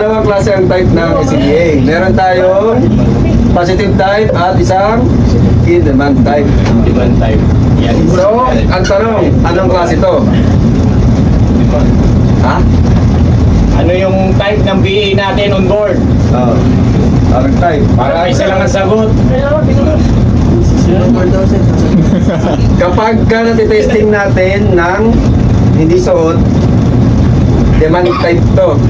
Dalawang klase ang type ng SCBA. Meron tayong positive type at isang in-demand type. Demand type. Yan. So, ang tanong, anong klase to? Ha? Ano yung type ng BA natin on board? Anong type? Para isa lang ang sagot. Kapag ka natitesting natin ng hindi suot, demand type to.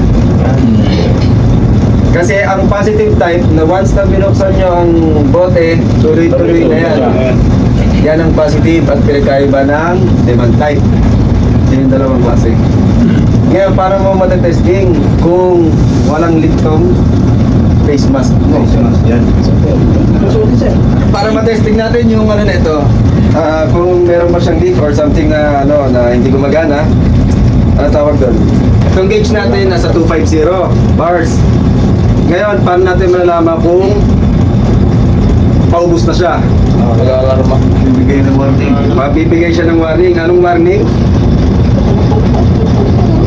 Kasi ang positive type, na once na binuksan nyo ang bote, tuloy-tuloy na yan. Yan ang positive at pinagkaiba ng demand type. Yun yung dalawang klase. Ngayon, para mo matetesting kung walang leak tong face mask mo. Yan. Para matesting natin yung ano nito, kung meron ba siyang leak or something na ano na hindi gumagana, ano tawag doon? Itong gauge natin nasa 250 bars. Ngayon, paano natin malalaman kung paubos na siya? Bibigay ng warning. Mabibigay siya ng warning. Anong warning?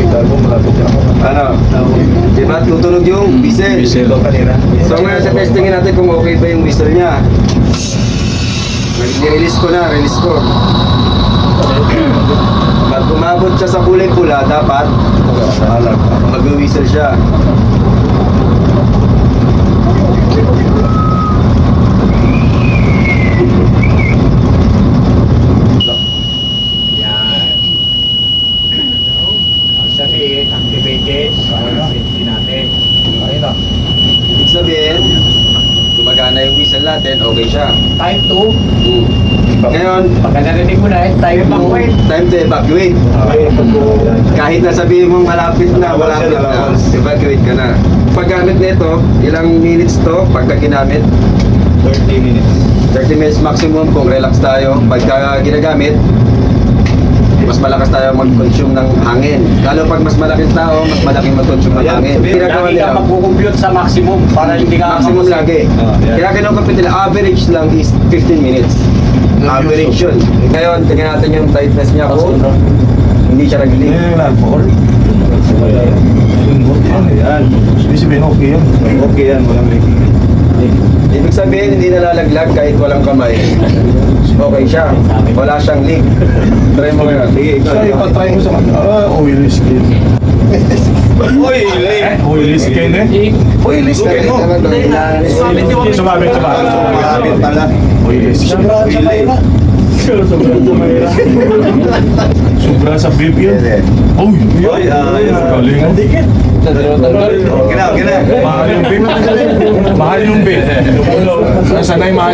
Kita mo, malapit siya. Ano? Diba tutunog yung whistle? Ito kanina. So ngayon sa testingin natin kung okay ba yung whistle niya. I-release ko na, release ko. Pag umabot siya sa kulay pula, dapat mag-whistle siya. Yan. Ang sabihin, activated para safety natin. Ayun na. Ibig sabihin, gumagana yung whistle natin, okay siya. Type 2. Ngayon, Pagka narinig mo na, type 2. time to evacuate. Kahit na sabihin mong malapit na, evacuate ka na. Paggamit nito, ilang minutes to pagka ginamit? 30 minutes. 30 minutes maximum kung relax tayo. Pagka ginagamit, mas malakas tayo mag-consume ng hangin. Lalo pag mas malaking tao, mas malaking mag-consume ng hangin. Ginagawa Lagi ka nila, mag-compute sa maximum para hindi ka maximum lagi. Yeah. Kaya kinukumpit nila, average lang is 15 minutes. Average yun. Ngayon, tingnan natin yung tightness niya kung hindi siya nag-leak. Yan lang, Paul. Yan. Ibig sabihin, okay yan. Okay yan, walang leaking. Ibig sabihin, hindi nalalaglag kahit walang kamay. Okay siya. Wala siyang leak. Try mo nga. Sige, ikaw. So, ipatry mo sa oily skin. Oily skin eh? Oily skin, no? Sumabit. Sumabit pala. Oily skin. Sobra sa bib yun. Uy, galing. Okay na. Mahal yung bib. Mahal yung bib. Sanay mahal.